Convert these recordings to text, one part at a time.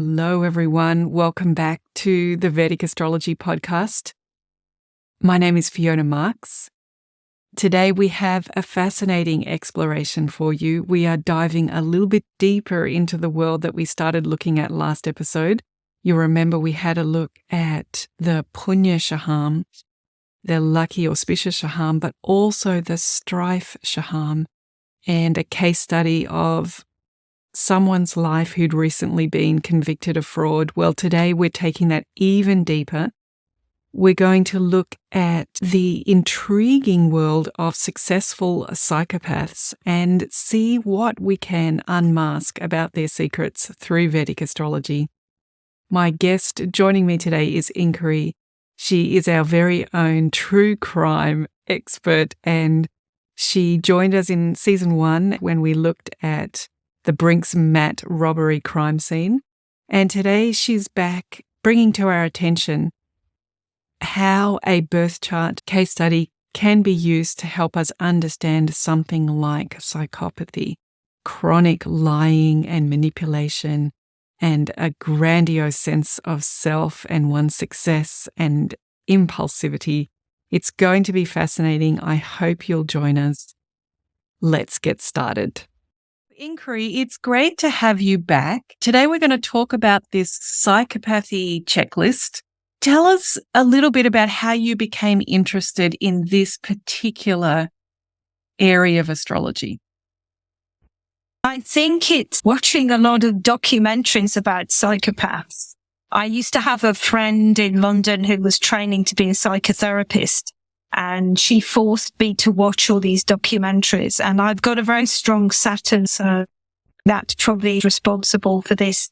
Hello, everyone. Welcome back to the Vedic Astrology podcast. My name is Fiona Marks. Today we have a fascinating exploration for you. We are diving a little bit deeper into the world that we started looking at last episode. You'll remember we had a look at the Punya Shaham, the lucky auspicious Shaham, but also the strife Shaham, and a case study of someone's life who'd recently been convicted of fraud. Well, today we're taking that even deeper. We're going to look at the intriguing world of successful psychopaths and see what we can unmask about their secrets through Vedic astrology. My guest joining me today is Inkeri. She is our very own true crime expert, and she joined us in season 1 when we looked at the Brinks Mat robbery crime scene. And today she's back bringing to our attention how a birth chart case study can be used to help us understand something like psychopathy, chronic lying and manipulation, and a grandiose sense of self and one's success and impulsivity. It's going to be fascinating. I hope you'll join us. Let's get started. Inkeri, it's great to have you back. Today we're going to talk about this psychopathy checklist. Tell us a little bit about how you became interested in this particular area of astrology. I think it's watching a lot of documentaries about psychopaths. I used to have a friend in London who was training to be a psychotherapist, and she forced me to watch all these documentaries. And I've got a very strong Saturn, so that's probably responsible for this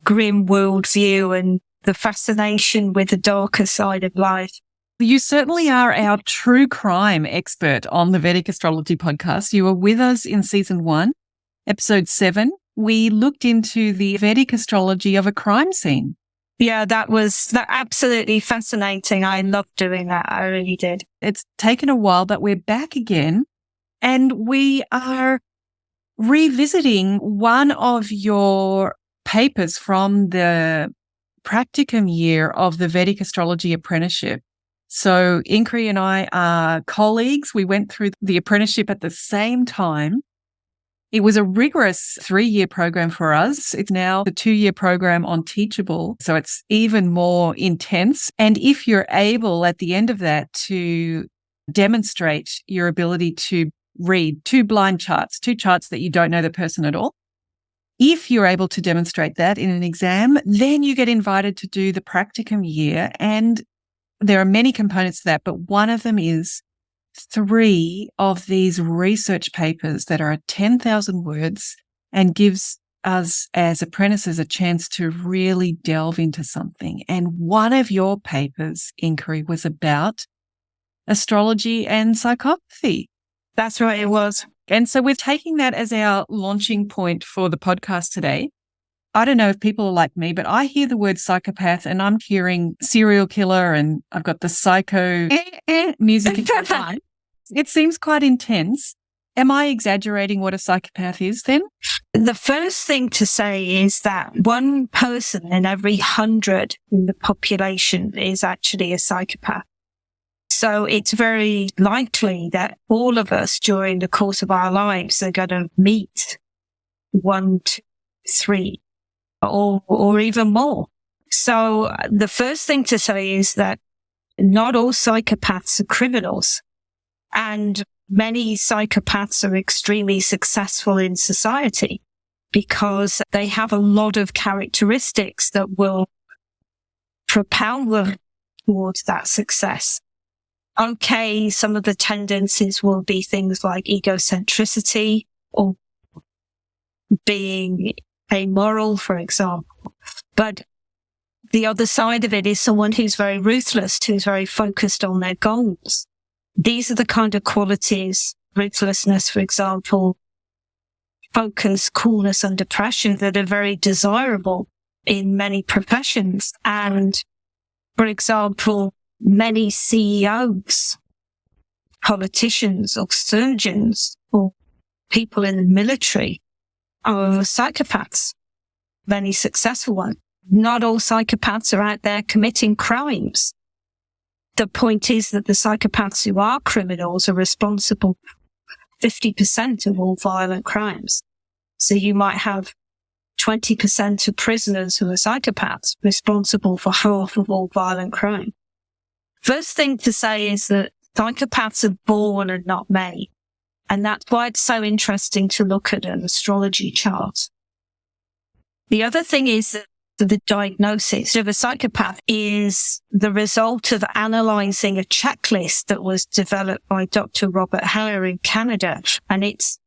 grim worldview and the fascination with the darker side of life. You certainly are our true crime expert on the Vedic Astrology podcast. You were with us in season 1, episode 7. We looked into the Vedic astrology of a crime scene. Yeah, that absolutely fascinating. I loved doing that. I really did. It's taken a while, but we're back again, and we are revisiting one of your papers from the practicum year of the Vedic Astrology Apprenticeship. So Inkeri and I are colleagues. We went through the apprenticeship at the same time. It was a rigorous 3-year program for us. It's now the 2-year program on Teachable, so it's even more intense. And if you're able at the end of that to demonstrate your ability to read 2 blind charts, 2 charts that you don't know the person at all, if you're able to demonstrate that in an exam, then you get invited to do the practicum year. And there are many components to that, but one of them is 3 of these research papers that are 10,000 words and gives us as apprentices a chance to really delve into something. And one of your papers, Inkeri, was about astrology and psychopathy. That's right, it was. And so we're taking that as our launching point for the podcast today. I don't know if people are like me, but I hear the word psychopath and I'm hearing serial killer, and I've got the psycho music in my mind. It seems quite intense. Am I exaggerating what a psychopath is then? The first thing to say is that 1 person in every 100 in the population is actually a psychopath. So it's very likely that all of us during the course of our lives are going to meet 1 to 3 or even more. So the first thing to say is that not all psychopaths are criminals, and many psychopaths are extremely successful in society because they have a lot of characteristics that will propel them towards that success. Okay, some of the tendencies will be things like egocentricity or being amoral, for example. But the other side of it is someone who's very ruthless, who's very focused on their goals. These are the kind of qualities, ruthlessness, for example, focus, coolness, and depression, that are very desirable in many professions. And, for example, many CEOs, politicians or surgeons or people in the military are psychopaths. many successful ones. Not all psychopaths are out there committing crimes. The point is that the psychopaths who are criminals are responsible for 50% of all violent crimes. So you might have 20% of prisoners who are psychopaths responsible for half of all violent crime. First thing to say is that psychopaths are born and not made. And that's why it's so interesting to look at an astrology chart. The other thing is that the diagnosis of a psychopath is the result of analyzing a checklist that was developed by Dr. Robert Hare in Canada. And it's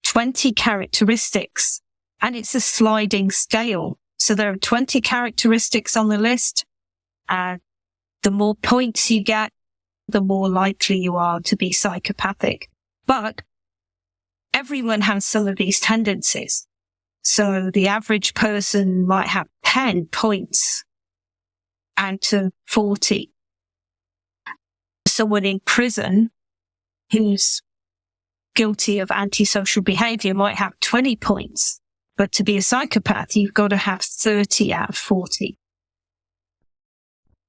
20 characteristics, and it's a sliding scale. So there are 20 characteristics on the list, and the more points you get, the more likely you are to be psychopathic. But everyone has some of these tendencies. So the average person might have 10 points out of 40. Someone in prison who's guilty of antisocial behavior might have 20 points. But to be a psychopath, you've got to have 30 out of 40.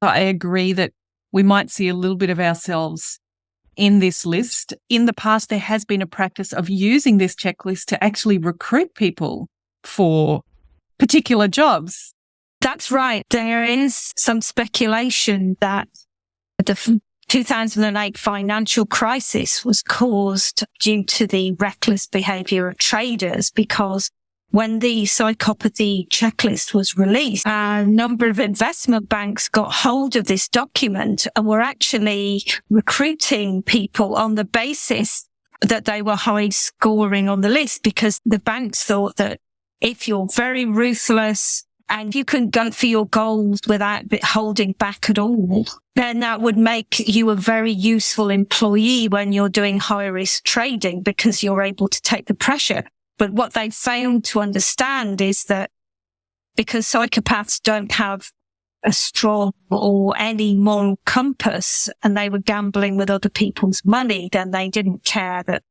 I agree that we might see a little bit of ourselves in this list. In the past, there has been a practice of using this checklist to actually recruit people for particular jobs. That's right. There is some speculation that the 2008 financial crisis was caused due to the reckless behavior of traders, because when the Psychopathy Checklist was released, a number of investment banks got hold of this document and were actually recruiting people on the basis that they were high scoring on the list, because the banks thought that if you're very ruthless and you can go for your goals without holding back at all, then that would make you a very useful employee when you're doing high risk trading, because you're able to take the pressure. But what they failed to understand is that because psychopaths don't have a strong or any moral compass, and they were gambling with other people's money, then they didn't care that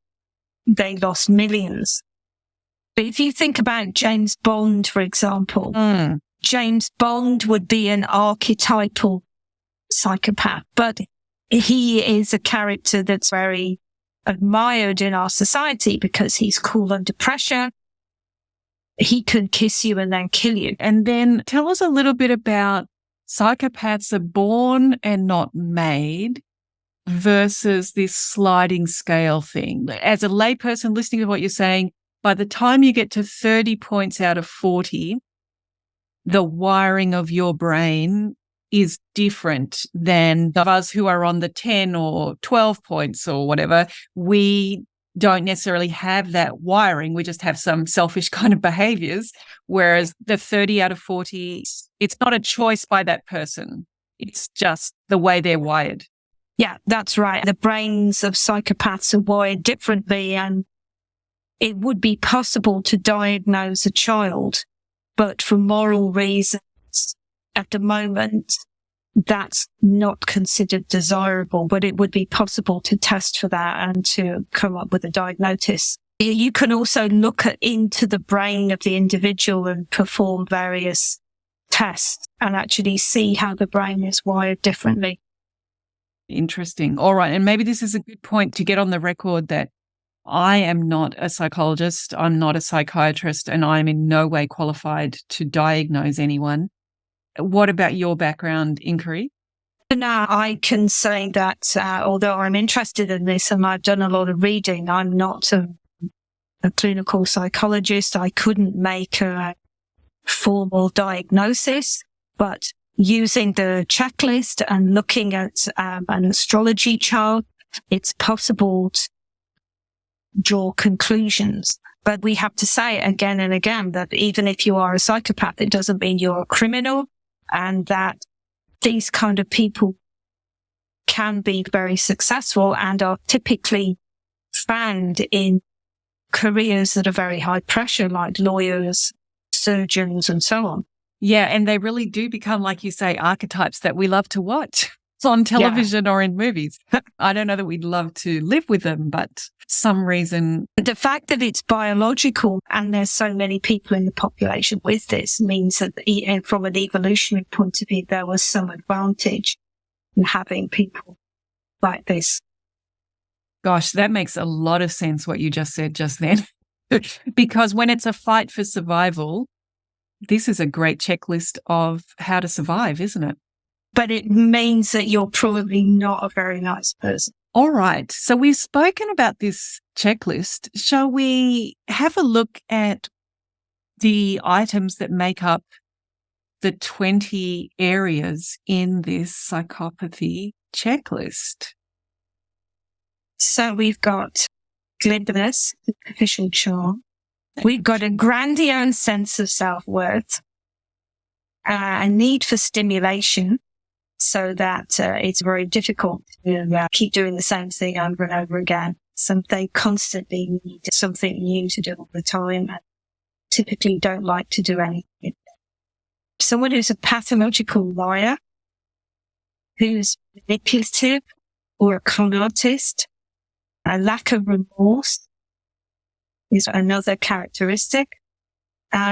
they lost millions. But if you think about James Bond, for example, James Bond would be an archetypal psychopath, but he is a character that's very admired in our society because he's cool under pressure. He can kiss you and then kill you. And then tell us a little bit about psychopaths are born and not made versus this sliding scale thing. As a layperson listening to what you're saying, by the time you get to 30 points out of 40, the wiring of your brain is different than of us who are on the 10 or 12 points or whatever. We don't necessarily have that wiring. We just have some selfish kind of behaviors. Whereas the 30 out of 40, it's not a choice by that person. It's just the way they're wired. Yeah, that's right. The brains of psychopaths are wired differently, and it would be possible to diagnose a child, but for moral reasons, at the moment, that's not considered desirable, but it would be possible to test for that and to come up with a diagnosis. You can also look into the brain of the individual and perform various tests and actually see how the brain is wired differently. Interesting. All right. And maybe this is a good point to get on the record that I am not a psychologist, I'm not a psychiatrist, and I'm in no way qualified to diagnose anyone. What about your background, Inkeri? Now, I can say that although I'm interested in this and I've done a lot of reading, I'm not a clinical psychologist. I couldn't make a formal diagnosis, but using the checklist and looking at an astrology chart, it's possible to draw conclusions. But we have to say again and again that even if you are a psychopath, it doesn't mean you're a criminal, and that these kind of people can be very successful and are typically found in careers that are very high pressure, like lawyers, surgeons, and so on. Yeah, and they really do become, like you say, archetypes that we love to watch. on television or in movies. I don't know that we'd love to live with them, but for some reason. The fact that it's biological and there's so many people in the population with this means that from an evolutionary point of view, there was some advantage in having people like this. Gosh, that makes a lot of sense what you just said just then. Because when it's a fight for survival, this is a great checklist of how to survive, isn't it? But it means that you're probably not a very nice person. All right. So we've spoken about this checklist. Shall we have a look at the items that make up the 20 areas in this psychopathy checklist? So we've got glibness, superficial charm. We've got a grandiose sense of self-worth, a need for stimulation, so that it's very difficult to keep doing the same thing over and over again. So they constantly need something new to do all the time and typically don't like to do anything. Someone who's a pathological liar, who's manipulative or a con artist, a lack of remorse is another characteristic.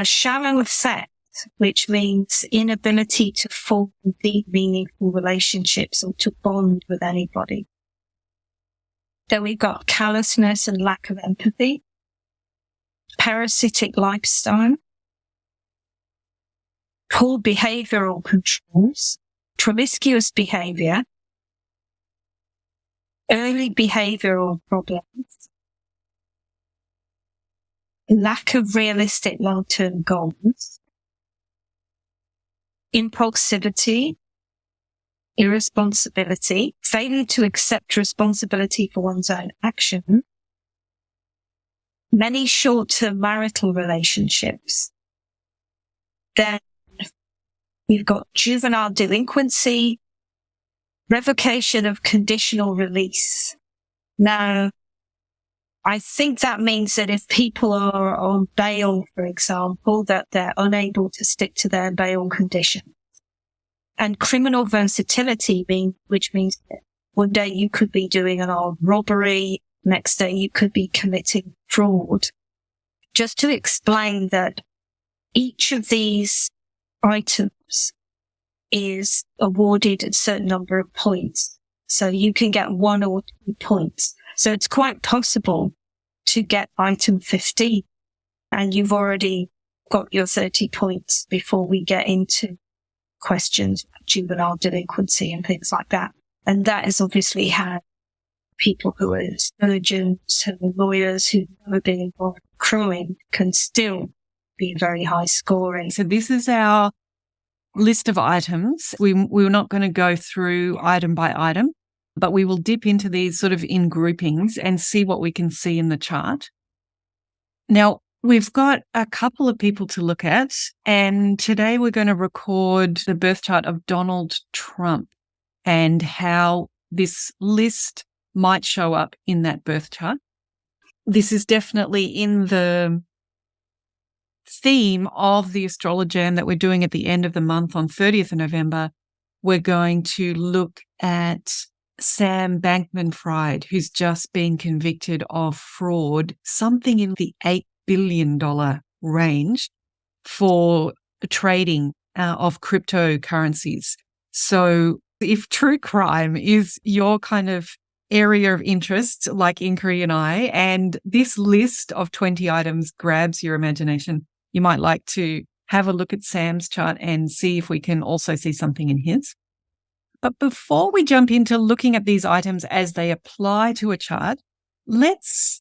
Shallow affect, which means inability to form deep, meaningful relationships or to bond with anybody. Then we've got callousness and lack of empathy, parasitic lifestyle, poor behavioral controls, promiscuous behavior, early behavioral problems, lack of realistic long-term goals, impulsivity, irresponsibility, failure to accept responsibility for one's own action, many short-term marital relationships. Then we've got juvenile delinquency, revocation of conditional release. Now, I think that means that if people are on bail, for example, that they're unable to stick to their bail conditions. And criminal versatility, which means that one day you could be doing an armed robbery, next day you could be committing fraud. Just to explain that each of these items is awarded a certain number of points. So you can get 1 or 2 points. So it's quite possible to get item 15 and you've already got your 30 points before we get into questions about juvenile delinquency and things like that. And that is obviously how people who are surgeons, who are lawyers, who've never been involved in crime can still be very high scoring. So this is our list of items. We're not going to go through item by item, but we will dip into these sort of in groupings and see what we can see in the chart. Now, we've got a couple of people to look at, and today we're going to record the birth chart of Donald Trump and how this list might show up in that birth chart. This is definitely in the theme of the Astrology that we're doing at the end of the month on 30th of November. We're going to look at Sam Bankman-Fried, who's just been convicted of fraud, something in the $8 billion range for trading of cryptocurrencies. So if true crime is your kind of area of interest, like Inkeri and I, and this list of 20 items grabs your imagination, you might like to have a look at Sam's chart and see if we can also see something in his. But before we jump into looking at these items as they apply to a chart, let's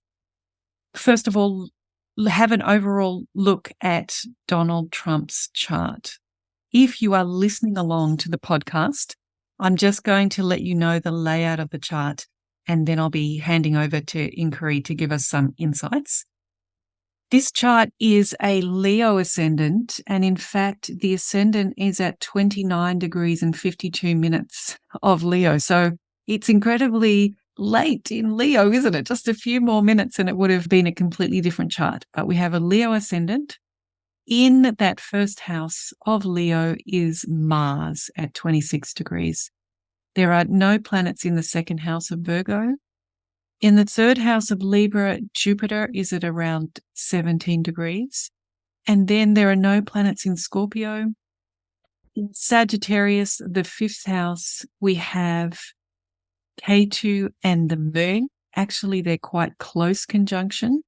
first of all have an overall look at Donald Trump's chart. If you are listening along to the podcast, I'm just going to let you know the layout of the chart, and then I'll be handing over to Inkeri to give us some insights. This chart is a Leo ascendant, and in fact, the ascendant is at 29 degrees and 52 minutes of Leo. So it's incredibly late in Leo, isn't it? Just a few more minutes and it would have been a completely different chart. But we have a Leo ascendant. In that first house of Leo is Mars at 26 degrees. There are no planets in the second house of Virgo. In the third house of Libra, Jupiter is at around 17 degrees. And then there are no planets in Scorpio. In Sagittarius, the fifth house, we have K2 and the moon. Actually, they're quite close conjunction.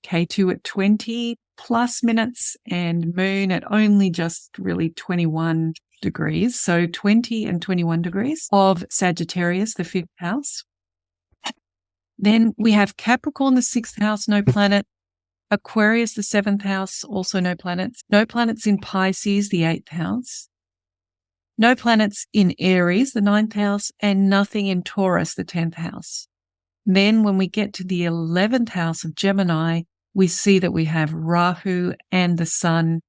K2 at 20 plus minutes and moon at only just really 21 degrees. So 20 and 21 degrees of Sagittarius, the fifth house. Then we have Capricorn, the sixth house, no planet. Aquarius, the seventh house, also no planets. No planets in Pisces, the eighth house. No planets in Aries, the ninth house, and nothing in Taurus, the 10th house. Then when we get to the 11th house of Gemini, we see that we have Rahu and the Sun,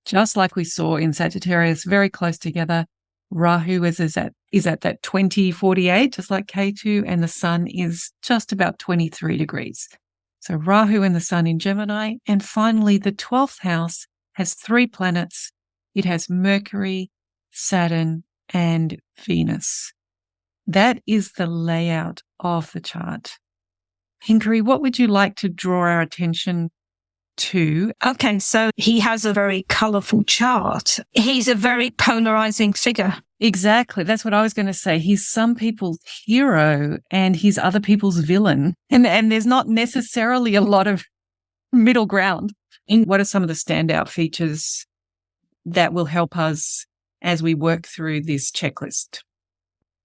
just like we saw in Sagittarius, very close together. Rahu is at that 2048, just like K2, and the Sun is just about 23 degrees. So Rahu and the Sun in Gemini. And finally, the 12th house has 3 planets. It has Mercury, Saturn, and Venus. That is the layout of the chart. Inkeri, what would you like to draw our attention to? Okay, so he has a very colourful chart. He's a very polarizing figure. Exactly. That's what I was going to say. He's some people's hero and he's other people's villain. And there's not necessarily a lot of middle ground. And what are some of the standout features that will help us as we work through this checklist?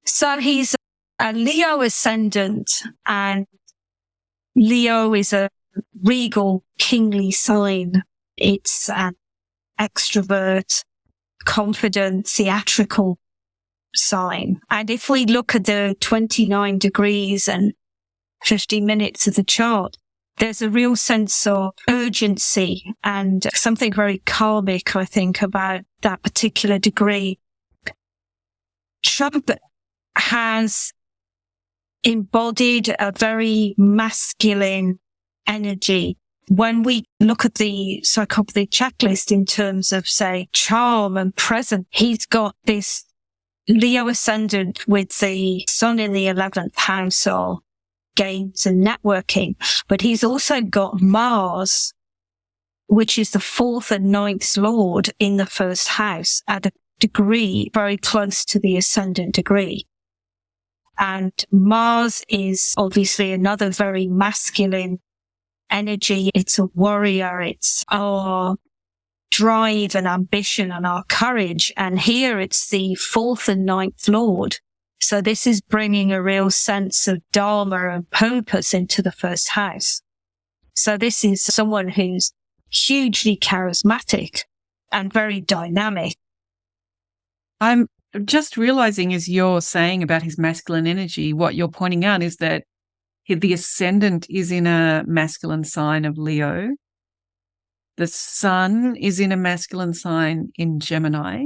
So he's a Leo ascendant, and Leo is a regal, kingly sign. It's an extrovert, confident, theatrical sign. And if we look at the 29 degrees and 50 minutes of the chart, there's a real sense of urgency and something very karmic, I think, about that particular degree. Trump has embodied a very masculine energy. When we look at the psychopathy checklist in terms of, say, charm and presence, he's got this Leo ascendant with the Sun in the 11th house of games and networking, but he's also got Mars, which is the 4th and 9th lord in the first house at a degree very close to the ascendant degree. And Mars is obviously another very masculine energy. It's a warrior. It's our drive and ambition and our courage. And here it's the 4th and 9th lord. So this is bringing a real sense of dharma and purpose into the first house. So this is someone who's hugely charismatic and very dynamic. I'm just realizing, as you're saying about his masculine energy, what you're pointing out is that the ascendant is in a masculine sign of Leo. The Sun is in a masculine sign in Gemini.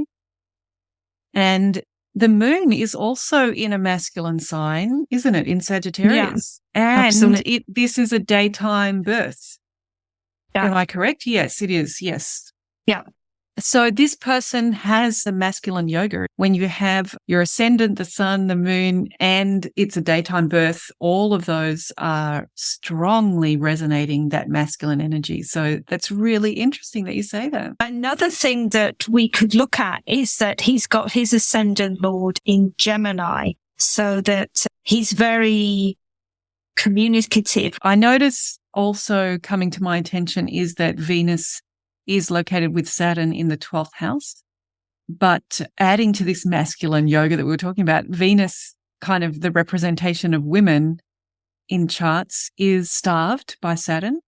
And the moon is also in a masculine sign, isn't it, in Sagittarius? Yeah, and absolutely. This is a daytime birth. Yeah. Am I correct? Yes, it is. Yes. Yeah. So this person has a masculine yoga. When you have your ascendant, the Sun, the moon, and it's a daytime birth, all of those are strongly resonating that masculine energy. So that's really interesting that you say that. Another thing that we could look at is that he's got his ascendant lord in Gemini, so that he's very communicative. I notice also coming to my attention is that Venus is located with Saturn in the 12th house. But adding to this masculine yoga that we were talking about, Venus, kind of the representation of women in charts, is starved by Saturn.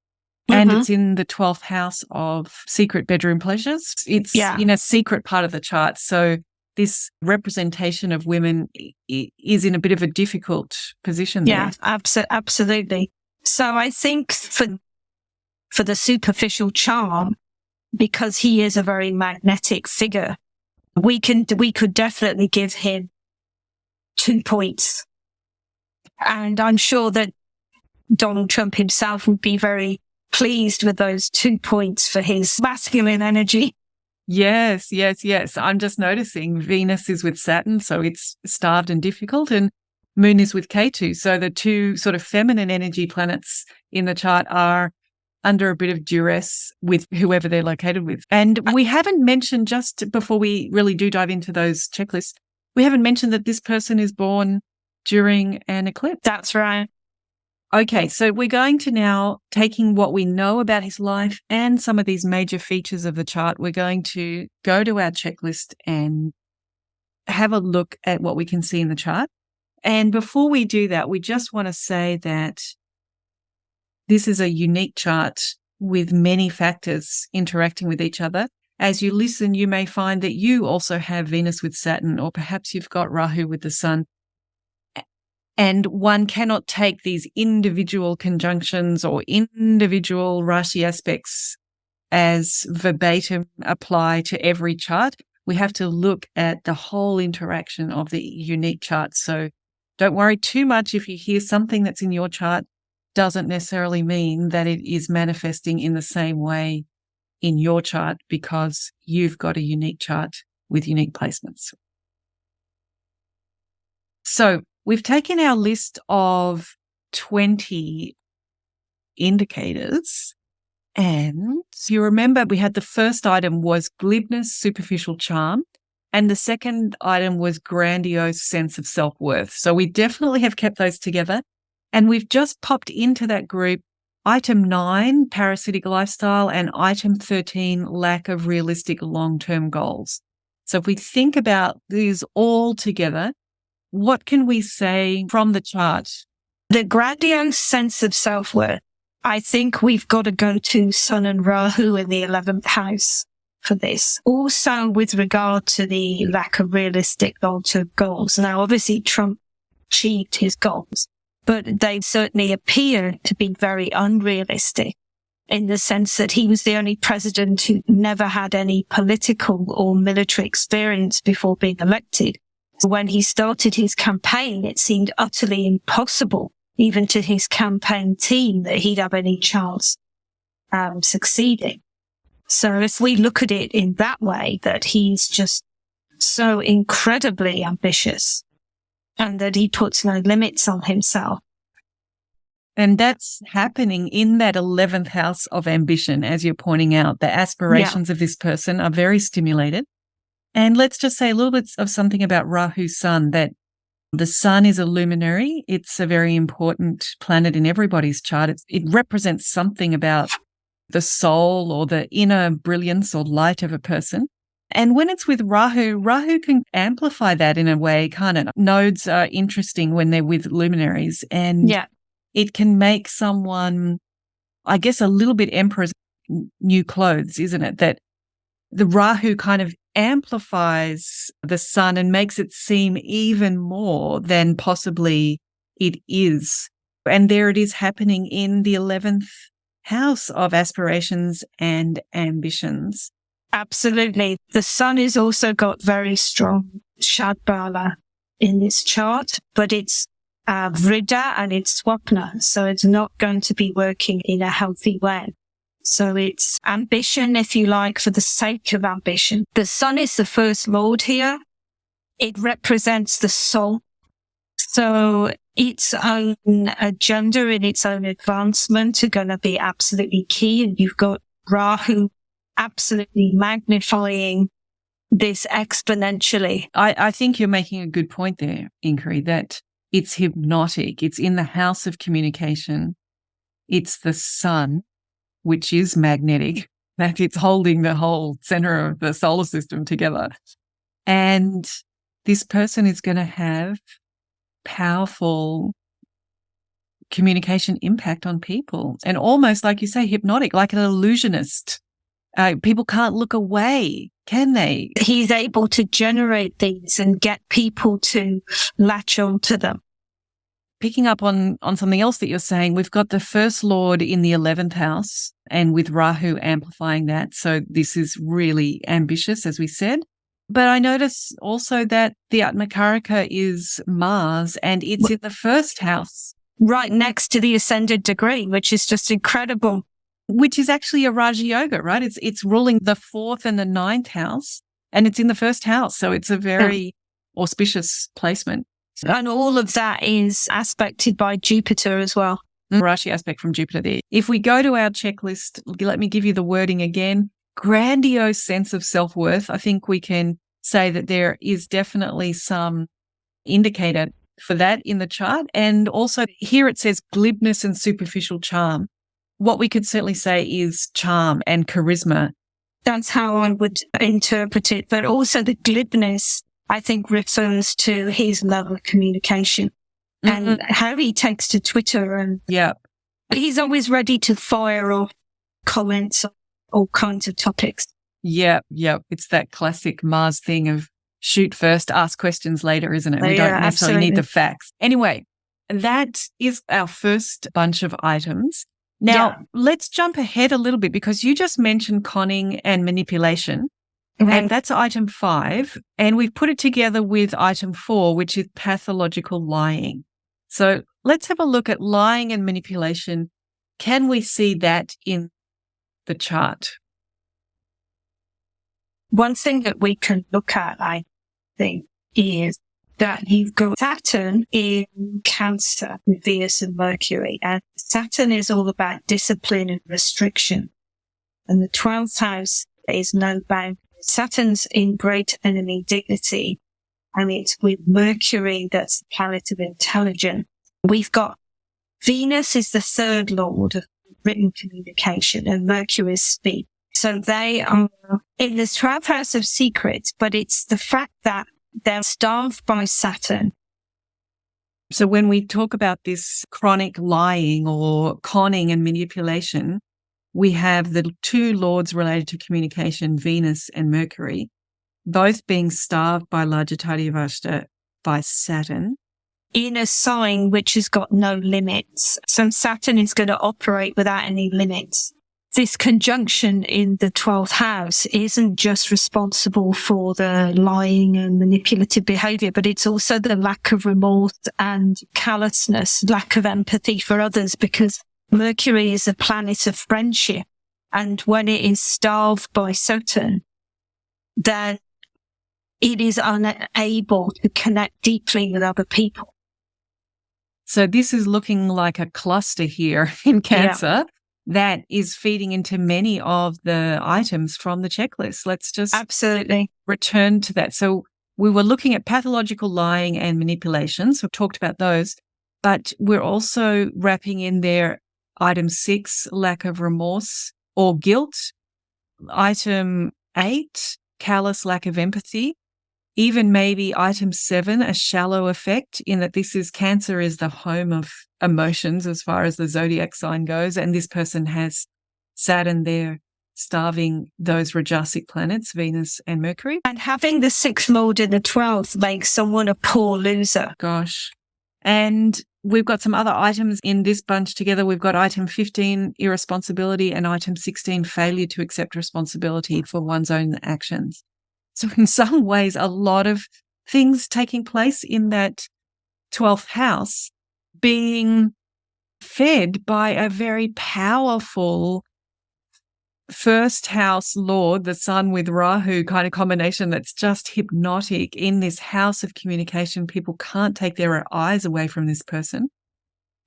And it's in the 12th house of secret bedroom pleasures. It's in a secret part of the chart. So this representation of women is in a bit of a difficult position there. Yeah, absolutely. So I think for the superficial charm, because he is a very magnetic figure, we could definitely give him 2 points. And I'm sure that Donald Trump himself would be very pleased with those 2 points for his masculine energy. Yes, yes, yes. I'm just noticing Venus is with Saturn, so it's starved and difficult, and Moon is with Ketu. So the two sort of feminine energy planets in the chart are under a bit of duress with whoever they're located with. And we haven't mentioned, just before we really do dive into those checklists, we haven't mentioned that this person is born during an eclipse. That's right. Okay, so we're going to now, taking what we know about his life and some of these major features of the chart, we're going to go to our checklist and have a look at what we can see in the chart. And before we do that, we just want to say that this is a unique chart with many factors interacting with each other. As you listen, you may find that you also have Venus with Saturn, or perhaps you've got Rahu with the Sun. And one cannot take these individual conjunctions or individual Rashi aspects as verbatim apply to every chart. We have to look at the whole interaction of the unique chart. So don't worry too much if you hear something that's in your chart. Doesn't necessarily mean that it is manifesting in the same way in your chart, because you've got a unique chart with unique placements. So we've taken our list of 20 indicators, and you remember we had the first item was glibness, superficial charm, and the second item was grandiose sense of self-worth. So we definitely have kept those together, and we've just popped into that group item 9, parasitic lifestyle, and item 13, lack of realistic long-term goals. So if we think about these all together, what can we say from the chart? The grandiose sense of self-worth. I think we've got to go to Sun and Rahu in the 11th house for this. Also with regard to the lack of realistic long-term goals. Now, obviously, Trump achieved his goals, but they certainly appear to be very unrealistic in the sense that he was the only president who never had any political or military experience before being elected. When he started his campaign, it seemed utterly impossible, even to his campaign team, that he'd have any chance succeeding. So if we look at it in that way, that he's just so incredibly ambitious and that he puts no limits on himself. And that's happening in that 11th house of ambition, as you're pointing out. The aspirations of this person are very stimulated. And let's just say a little bit of something about Rahu-Sun, that the sun is a luminary. It's a very important planet in everybody's chart. It represents something about the soul or the inner brilliance or light of a person. And when it's with Rahu, Rahu can amplify that in a way, can't it? Nodes are interesting when they're with luminaries, and it can make someone, I guess, a little bit emperor's new clothes, isn't it? That the Rahu kind of amplifies the sun and makes it seem even more than possibly it is. And there it is happening in the 11th house of aspirations and ambitions. Absolutely. The sun has also got very strong Shadbala in this chart, but it's Vrida and it's Swapna, so it's not going to be working in a healthy way. So it's ambition, if you like, for the sake of ambition. The sun is the first lord here. It represents the soul. So its own agenda and its own advancement are going to be absolutely key. And you've got Rahu absolutely magnifying this exponentially. I think you're making a good point there, Inkeri, that it's hypnotic. It's in the house of communication. It's the sun, which is magnetic, that it's holding the whole center of the solar system together. And this person is going to have powerful communication impact on people, and almost, like you say, hypnotic, like an illusionist. People can't look away, can they? He's able to generate these and get people to latch on to them. Picking up on something else that you're saying, we've got the first lord in the 11th house, and with Rahu amplifying that. So this is really ambitious, as we said. But I notice also that the Atmakaraka is Mars, and it's in the first house. Right next to the ascended degree, which is just incredible. which is actually a Raja Yoga, right? It's ruling the 4th and the 9th house, and it's in the 1st house. So it's a very auspicious placement. And all of that is aspected by Jupiter as well. Rashi aspect from Jupiter there. If we go to our checklist, let me give you the wording again. Grandiose sense of self-worth. I think we can say that there is definitely some indicator for that in the chart. And also here it says glibness and superficial charm. What we could certainly say is charm and charisma. That's how I would interpret it. But also the glibness, I think, refers to his love of communication and how he takes to Twitter. And he's always ready to fire off comments on all kinds of topics. Yeah. It's that classic Mars thing of shoot first, ask questions later, isn't it? We don't necessarily need the facts. Anyway, that is our first bunch of items. Now, let's jump ahead a little bit because you just mentioned conning and manipulation. And that's item 5. And we've put it together with item 4, which is pathological lying. So let's have a look at lying and manipulation. Can we see that in the chart? One thing that we can look at, I think, is that you've got Saturn in Cancer with Venus and Mercury. And Saturn is all about discipline and restriction. And the 12th house is no boundaries. Saturn's in great enemy dignity, and it's with Mercury that's the planet of intelligence. We've got Venus is the 3rd lord of written communication, and Mercury is speech. So they are in the 12th house of secrets, but it's the fact that they're starved by Saturn. So when we talk about this chronic lying or conning and manipulation, we have the 2 lords related to communication, Venus and Mercury, both being starved by Lajatadivashta by Saturn. In a sign which has got no limits. So Saturn is going to operate without any limits. This conjunction in the 12th house isn't just responsible for the lying and manipulative behavior, but it's also the lack of remorse and callousness, lack of empathy for others, because Mercury is a planet of friendship. And when it is starved by Saturn, then it is unable to connect deeply with other people. So this is looking like a cluster here in Cancer that is feeding into many of the items from the checklist. Let's just absolutely return to that. So we were looking at pathological lying and manipulation. So we've talked about those, but we're also wrapping in there item 6, lack of remorse or guilt. Item 8, callous lack of empathy. Even maybe item 7, a shallow effect, in that this is Cancer is the home of emotions as far as the zodiac sign goes. And this person has Saturn there starving those Rajasic planets, Venus and Mercury. And having the 6th lord in the 12th makes someone a poor loser. Gosh. And we've got some other items in this bunch together. We've got item 15, irresponsibility, and item 16, failure to accept responsibility for one's own actions. So in some ways, a lot of things taking place in that 12th house being fed by a very powerful 1st house lord, the sun with Rahu kind of combination that's just hypnotic in this house of communication. People can't take their eyes away from this person.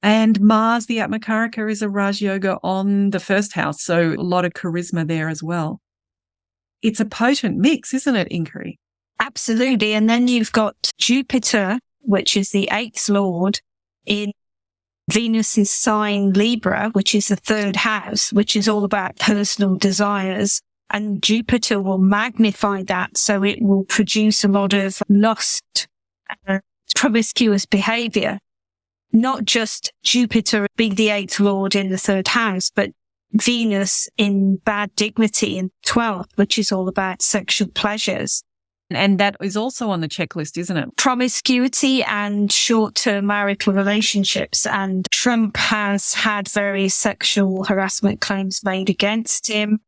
And Mars, the Atmakaraka, is a Raj Yoga on the 1st house. So a lot of charisma there as well. It's a potent mix, isn't it, Inkeri? Absolutely. And then you've got Jupiter, which is the 8th lord, in Venus's sign Libra, which is the 3rd house, which is all about personal desires. And Jupiter will magnify that, so it will produce a lot of lust and promiscuous behavior. Not just Jupiter being the 8th lord in the 3rd house, but Venus in bad dignity in 12th, which is all about sexual pleasures. And that is also on the checklist, isn't it? Promiscuity and short-term marital relationships. And Trump has had various sexual harassment claims made against him.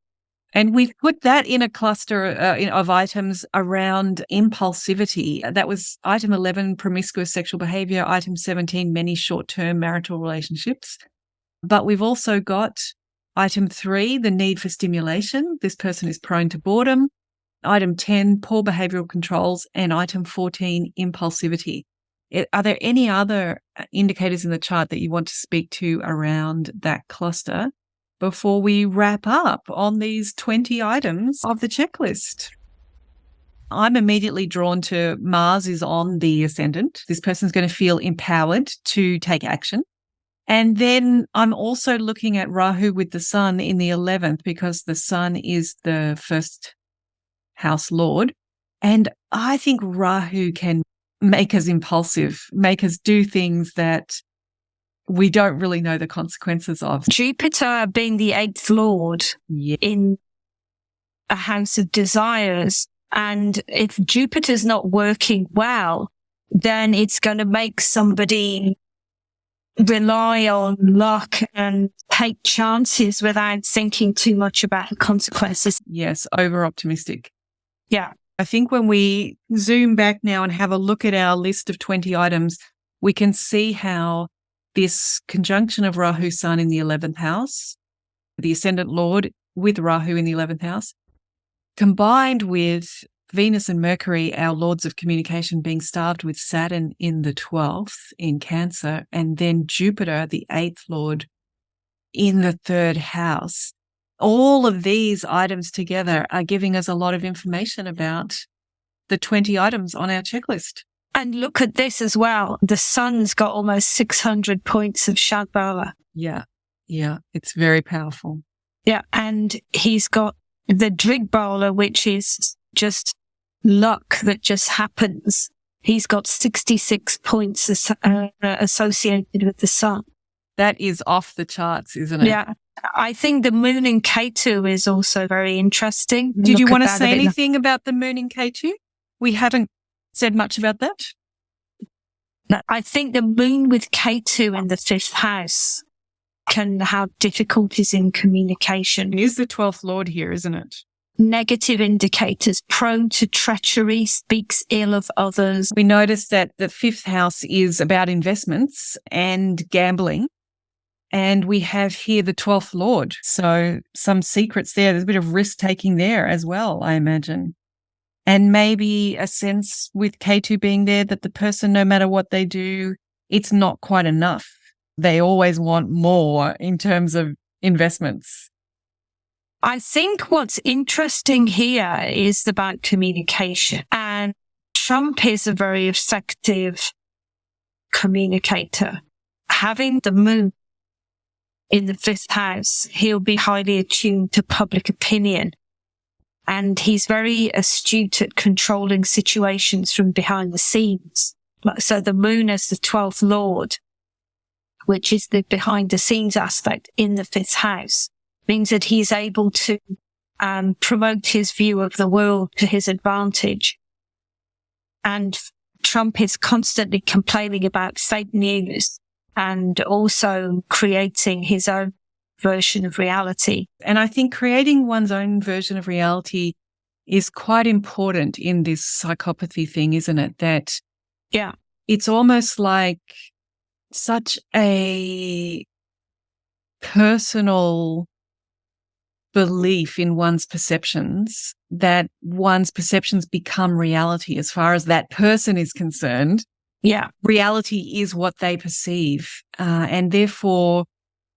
And we've put that in a cluster of items around impulsivity. That was item 11, promiscuous sexual behavior. Item 17, many short-term marital relationships. But we've also got Item 3, the need for stimulation. This person is prone to boredom. Item 10, poor behavioral controls. And item 14, impulsivity. Are there any other indicators in the chart that you want to speak to around that cluster before we wrap up on these 20 items of the checklist? I'm immediately drawn to Mars is on the ascendant. This person's going to feel empowered to take action. And then I'm also looking at Rahu with the Sun in the 11th, because the Sun is the first house lord. And I think Rahu can make us impulsive, make us do things that we don't really know the consequences of. Jupiter being the 8th lord in a house of desires. And if Jupiter's not working well, then it's going to make somebody rely on luck and take chances without thinking too much about the consequences. Yes, over-optimistic. Yeah. I think when we zoom back now and have a look at our list of 20 items, we can see how this conjunction of Rahu-Sun in the 11th house, the ascendant lord with Rahu in the 11th house, combined with Venus and Mercury, our lords of communication, being starved with Saturn in the 12th in Cancer, and then Jupiter, the 8th lord, in the 3rd house. All of these items together are giving us a lot of information about the 20 items on our checklist. And look at this as well. The Sun's got almost 600 points of Shadbala. Yeah. It's very powerful. Yeah. And he's got the Drigbala, which is just luck that just happens. He's got 66 points associated with the Sun. That is off the charts, isn't it? Yeah. I think the moon in Ketu is also very interesting. Did you want to say anything about the moon in Ketu? We haven't said much about that. No, I think the moon with Ketu in the 5th house can have difficulties in communication. It is the 12th lord here, isn't it? Negative indicators, prone to treachery, speaks ill of others. We noticed that the 5th house is about investments and gambling. And we have here the 12th lord. So some secrets there. There's a bit of risk taking there as well, I imagine. And maybe a sense with Ketu being there that the person, no matter what they do, it's not quite enough. They always want more in terms of investments. I think what's interesting here is about communication. And Trump is a very effective communicator. Having the moon in the 5th house, he'll be highly attuned to public opinion. And he's very astute at controlling situations from behind the scenes. So the moon as the 12th lord, which is the behind the scenes aspect in the 5th house, means that he's able to promote his view of the world to his advantage. And Trump is constantly complaining about fake news and also creating his own version of reality. And I think creating one's own version of reality is quite important in this psychopathy thing, isn't it? That it's almost like such a personal belief in one's perceptions that one's perceptions become reality as far as that person is concerned. Yeah. Reality is what they perceive. And therefore,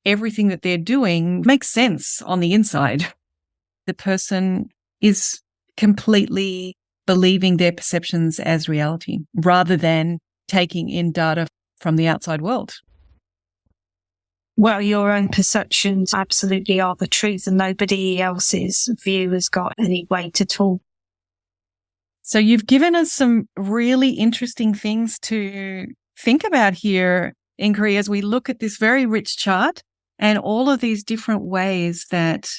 everything that they're doing makes sense on the inside. The person is completely believing their perceptions as reality rather than taking in data from the outside world. Well, your own perceptions absolutely are the truth, and nobody else's view has got any weight at all. So you've given us some really interesting things to think about here, Inkeri, as we look at this very rich chart and all of these different ways that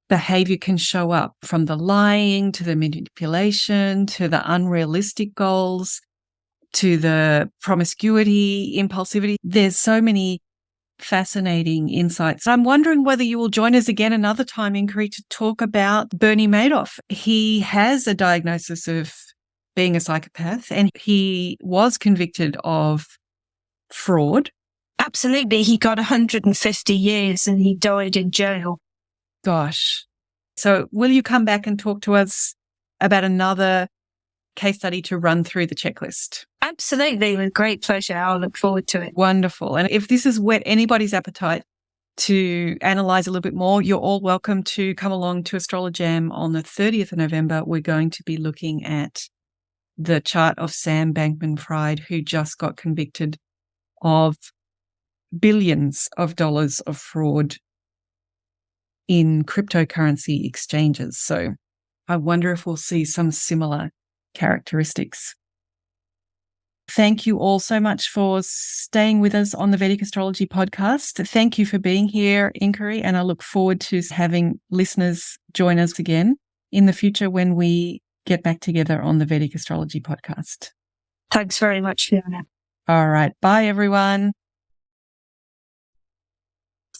behavior can show up, from the lying to the manipulation to the unrealistic goals to the promiscuity, impulsivity. There's so many fascinating insights. I'm wondering whether you will join us again another time, Inkeri, to talk about Bernie Madoff. He has a diagnosis of being a psychopath and he was convicted of fraud. Absolutely. He got 150 years and he died in jail. Gosh. So will you come back and talk to us about another case study to run through the checklist? Absolutely. With great pleasure. I'll look forward to it. Wonderful. And if this has whet anybody's appetite to analyze a little bit more, you're all welcome to come along to Astrolojam on the 30th of November. We're going to be looking at the chart of Sam Bankman-Fried, who just got convicted of billions of dollars of fraud in cryptocurrency exchanges. So I wonder if we'll see some similar characteristics. Thank you all so much for staying with us on the Vedic Astrology podcast. Thank you for being here, Inkeri, and I look forward to having listeners join us again in the future when we get back together on the Vedic Astrology podcast. Thanks very much, Fiona. All right. Bye, everyone.